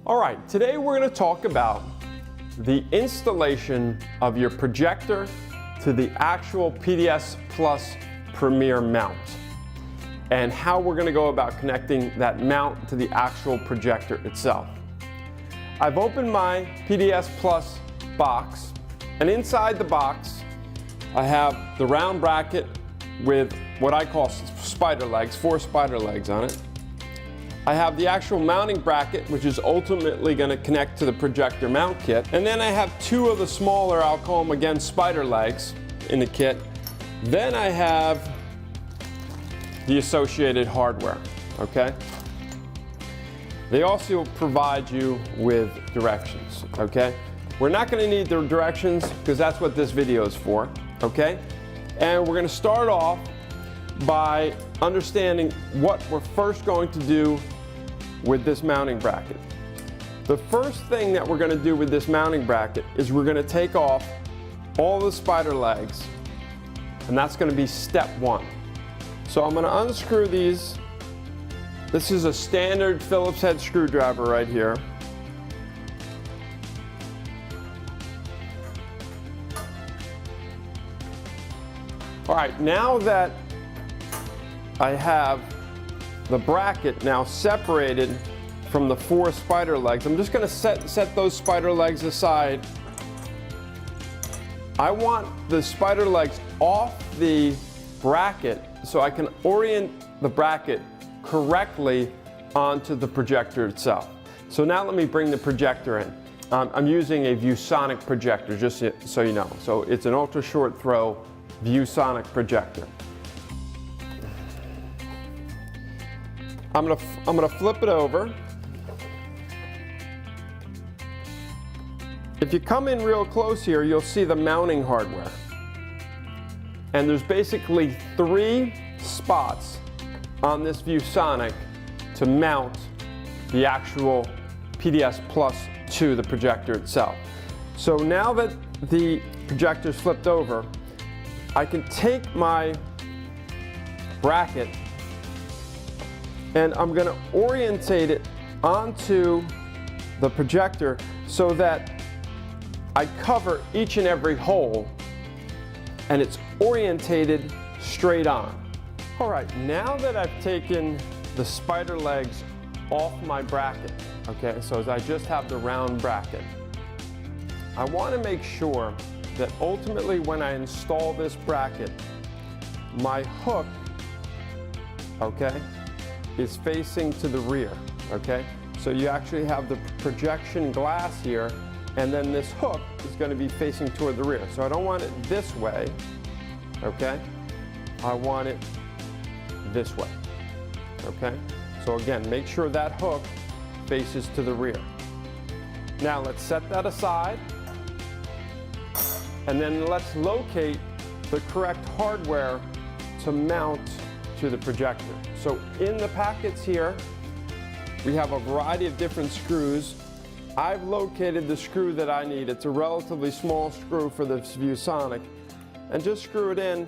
All right, today we're going to talk about the installation of your projector to the actual PDS Plus Premier mount and how we're going to go about connecting that mount to the actual projector itself. I've opened my PDS Plus box, and inside the box I have the round bracket with what I call spider legs, 4 spider legs on it. I have the actual mounting bracket, which is ultimately going to connect to the Projector Mount Kit. And then I have 2 of the smaller, I'll call them again, spider legs in the kit. Then I have the associated hardware, okay? They also provide you with directions, okay? We're not going to need the directions because that's what this video is for, okay? And we're going to start off by understanding what we're first going to do with this mounting bracket. The first thing that we're going to do with this mounting bracket is we're going to take off all the spider legs, and that's going to be step 1. So I'm going to unscrew these. This is a standard Phillips head screwdriver right here. All right, now that I have the bracket now separated from the 4 spider legs, I'm just going to set those spider legs aside. I want the spider legs off the bracket so I can orient the bracket correctly onto the projector itself. So now let me bring the projector in. I'm using a ViewSonic projector, just so you know. So it's an ultra short throw ViewSonic projector. I'm gonna flip it over. If you come in real close here, you'll see the mounting hardware. And there's basically 3 spots on this ViewSonic to mount the actual PDS Plus to the projector itself. So now that the projector's flipped over, I can take my bracket and I'm going to orientate it onto the projector so that I cover each and every hole and it's orientated straight on. All right, now that I've taken the spider legs off my bracket, okay, so as I just have the round bracket, I want to make sure that ultimately when I install this bracket, my hook, okay, is facing to the rear, okay? So you actually have the projection glass here, and then this hook is going to be facing toward the rear. So I don't want it this way, okay? I want it this way, okay? So again, make sure that hook faces to the rear. Now let's set that aside, and then let's locate the correct hardware to mount to the projector. So in the packets here, we have a variety of different screws. I've located the screw that I need. It's a relatively small screw for this ViewSonic, and just screw it in.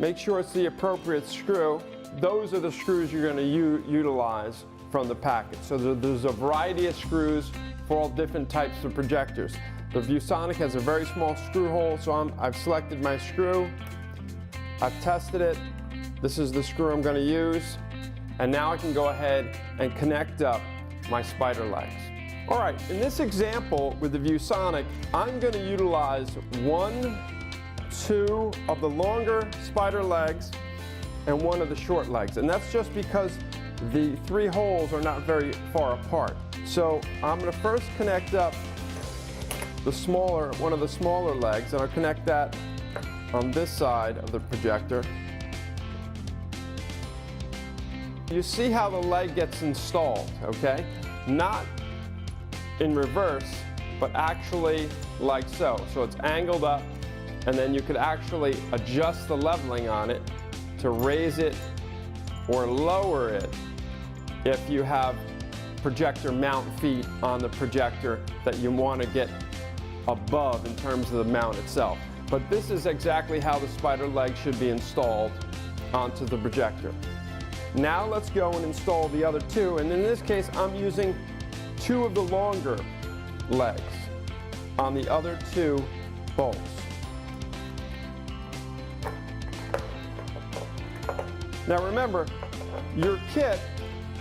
Make sure it's the appropriate screw. Those are the screws you're going to utilize from the packet. So there's a variety of screws for all different types of projectors. The ViewSonic has a very small screw hole, so I've selected my screw. I've tested it. This is the screw I'm going to use. And now I can go ahead and connect up my spider legs. All right, in this example with the ViewSonic, I'm going to utilize 1, 2 of the longer spider legs and 1 of the short legs. And that's just because the 3 holes are not very far apart. So I'm going to first connect up one of the smaller legs, and I'll connect that on this side of the projector. You see how the leg gets installed, okay? Not in reverse, but actually like so. So it's angled up, and then you could actually adjust the leveling on it to raise it or lower it if you have projector mount feet on the projector that you want to get above in terms of the mount itself. But this is exactly how the spider leg should be installed onto the projector. Now let's go and install the other 2, and in this case I'm using 2 of the longer legs on the other 2 bolts. Now remember, your kit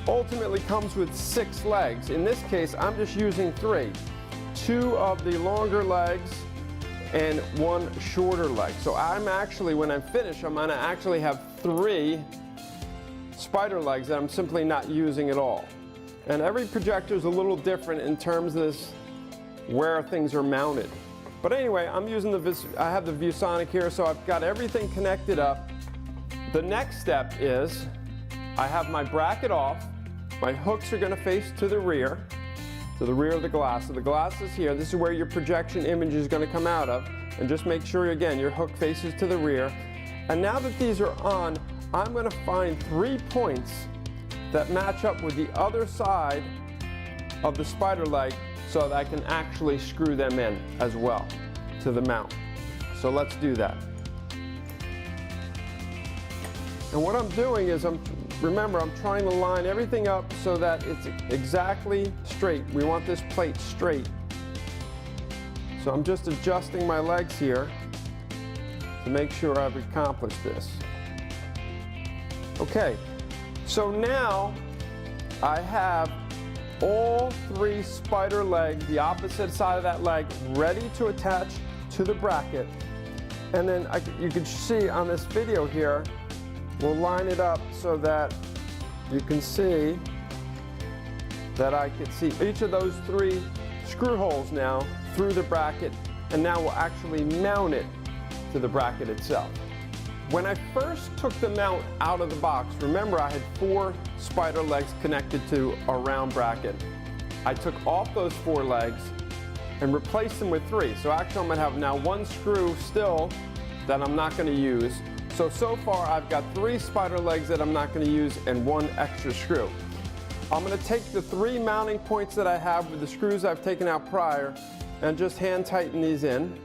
ultimately comes with 6 legs. In this case, I'm just using 3. 2 of the longer legs and 1 shorter leg. So I'm actually, when I'm finished, I'm gonna actually have 3 spider legs that I'm simply not using at all. And every projector is a little different in terms of this, where things are mounted. But anyway, I'm using I have the ViewSonic here, so I've got everything connected up. The next step is I have my bracket off. My hooks are going to face to the rear of the glass. So the glass is here. This is where your projection image is going to come out of. And just make sure, again, your hook faces to the rear. And now that these are on, I'm going to find 3 points that match up with the other side of the spider leg so that I can actually screw them in as well to the mount. So let's do that. And what I'm doing is, remember, I'm trying to line everything up so that it's exactly straight. We want this plate straight. So I'm just adjusting my legs here to make sure I've accomplished this. Okay, so now I have all 3 spider legs, the opposite side of that leg, ready to attach to the bracket. And then you can see on this video here, we'll line it up so that you can see that I can see each of those 3 screw holes now through the bracket, and now we'll actually mount it to the bracket itself. When I first took the mount out of the box, remember I had 4 spider legs connected to a round bracket. I took off those 4 legs and replaced them with 3. So actually I'm going to have now 1 screw still that I'm not going to use. So far I've got 3 spider legs that I'm not going to use and 1 extra screw. I'm going to take the 3 mounting points that I have with the screws I've taken out prior and just hand tighten these in.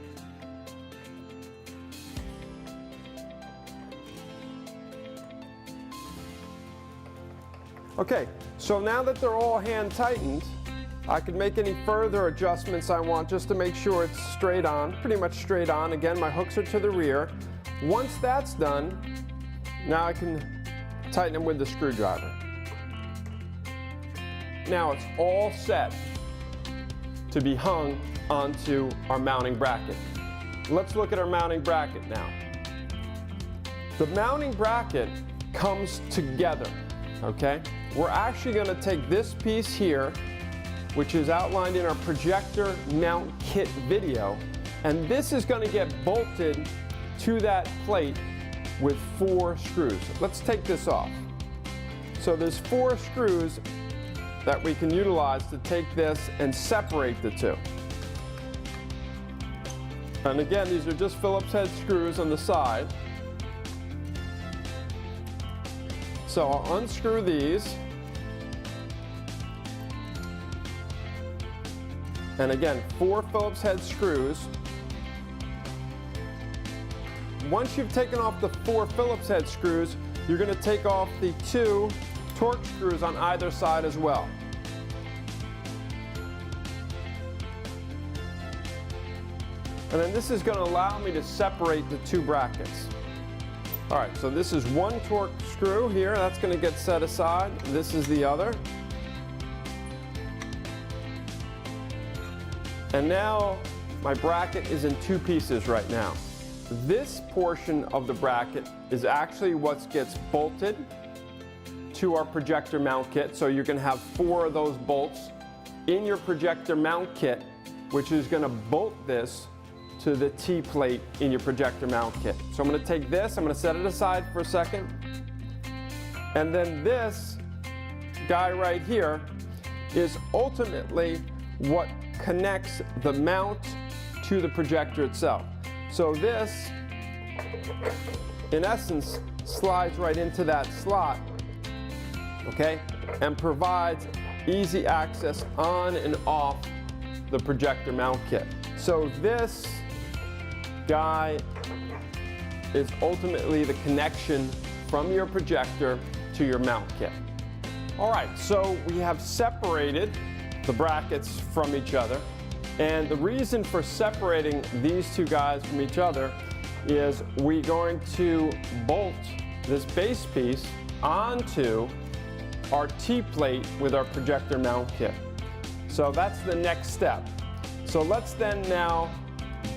Okay, so now that they're all hand tightened, I can make any further adjustments I want just to make sure it's straight on, pretty much straight on. Again, my hooks are to the rear. Once that's done, now I can tighten them with the screwdriver. Now it's all set to be hung onto our mounting bracket. Let's look at our mounting bracket now. The mounting bracket comes together, okay? We're actually going to take this piece here, which is outlined in our Projector Mount Kit video, and this is going to get bolted to that plate with 4 screws. Let's take this off. So there's 4 screws that we can utilize to take this and separate the 2. And again, these are just Phillips head screws on the side. So I'll unscrew these. And again, 4 Phillips head screws. Once you've taken off the 4 Phillips head screws, you're going to take off the 2 torque screws on either side as well. And then this is going to allow me to separate the 2 brackets. All right, so this is 1 torque screw here, that's going to get set aside. This is the other. And now my bracket is in 2 pieces right now. This portion of the bracket is actually what gets bolted to our projector mount kit. So you're going to have 4 of those bolts in your projector mount kit, which is going to bolt this to the T-plate in your projector mount kit. So I'm going to take this, I'm going to set it aside for a second. And then this guy right here is ultimately what connects the mount to the projector itself. So this, in essence, slides right into that slot, okay, and provides easy access on and off the projector mount kit. So this guy is ultimately the connection from your projector to your mount kit. All right, so we have separated the brackets from each other. And the reason for separating these two guys from each other is we're going to bolt this base piece onto our T-plate with our projector mount kit. So that's the next step. So let's then now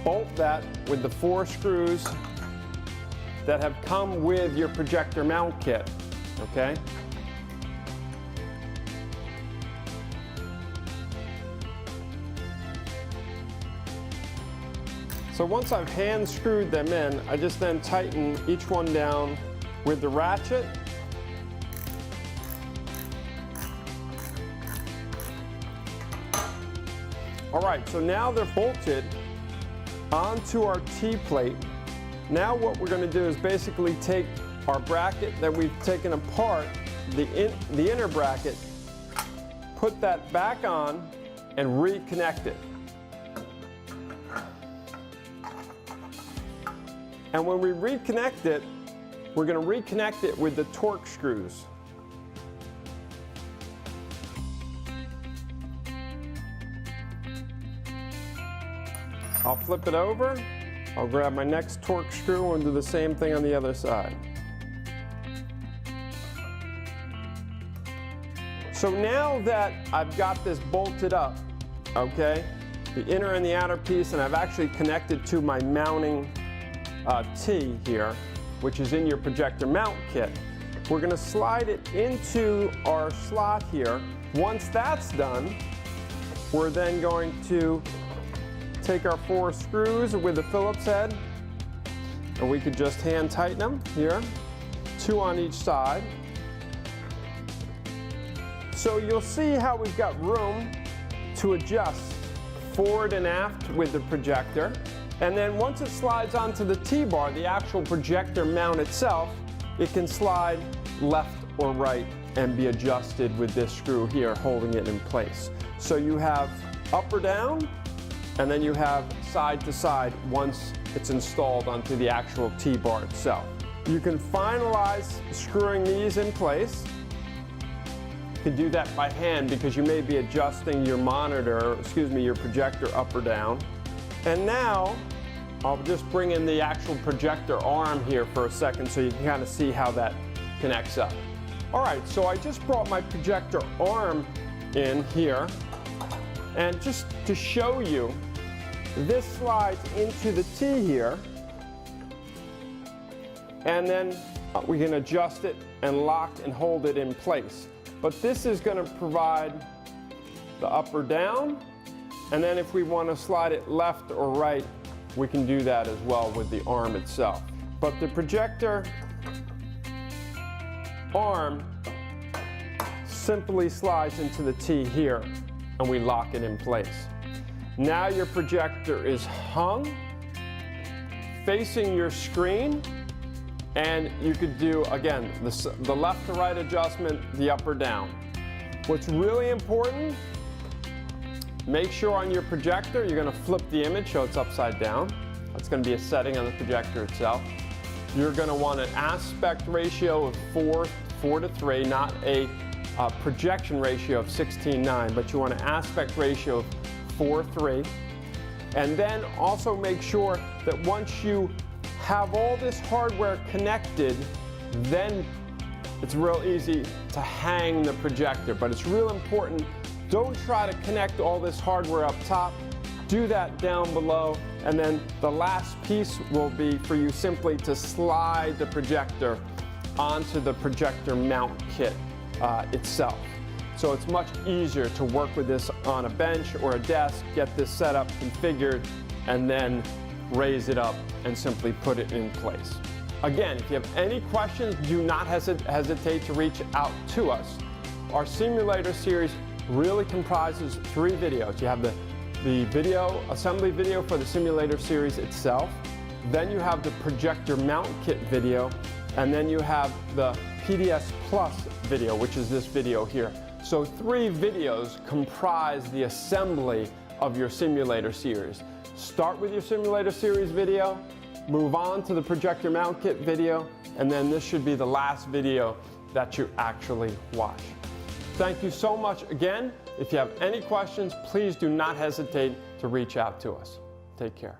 bolt that with the 4 screws that have come with your projector mount kit, okay? So once I've hand screwed them in, I just then tighten each one down with the ratchet. All right, so now they're bolted onto our T-plate. Now what we're going to do is basically take our bracket that we've taken apart, the inner bracket, put that back on and reconnect it. And when we reconnect it, we're going to reconnect it with the torque screws. I'll flip it over, I'll grab my next torque screw and do the same thing on the other side. So now that I've got this bolted up, okay, the inner and the outer piece, and I've actually connected to my mounting T here, which is in your projector mount kit, we're going to slide it into our slot here. Once that's done, we're then going to take our 4 screws with the Phillips head, and we could just hand tighten them here, 2 on each side. So you'll see how we've got room to adjust forward and aft with the projector. And then once it slides onto the T-bar, the actual projector mount itself, it can slide left or right and be adjusted with this screw here holding it in place. So you have up or down, and then you have side to side once it's installed onto the actual T-bar itself. You can finalize screwing these in place. You can do that by hand because you may be adjusting your monitor, your projector up or down. And now I'll just bring in the actual projector arm here for a second so you can kind of see how that connects up. All right, so I just brought my projector arm in here, and just to show you, this slides into the T here, and then we can adjust it and lock and hold it in place. But this is going to provide the up or down, and then if we want to slide it left or right, we can do that as well with the arm itself. But the projector arm simply slides into the T here, and we lock it in place. Now your projector is hung, facing your screen, and you could do, again, the left to right adjustment, the up or down. What's really important, make sure on your projector you're going to flip the image so it's upside down. That's going to be a setting on the projector itself. You're going to want an aspect ratio of 4:3, not a projection ratio of 16:9, but you want an aspect ratio of 4:3. And then also make sure that once you have all this hardware connected, then it's real easy to hang the projector. But it's real important, don't try to connect all this hardware up top. Do that down below, and then the last piece will be for you simply to slide the projector onto the projector mount kit itself. So it's much easier to work with this on a bench or a desk, get this set up, configured, and then raise it up and simply put it in place. Again, if you have any questions, do not hesitate to reach out to us. Our simulator series really comprises 3 videos. You have the video, assembly video for the simulator series itself, then you have the projector mount kit video, and then you have the PDS Plus video, which is this video here. So 3 videos comprise the assembly of your simulator series. Start with your simulator series video, move on to the projector mount kit video, and then this should be the last video that you actually watch. Thank you so much again. If you have any questions, please do not hesitate to reach out to us. Take care.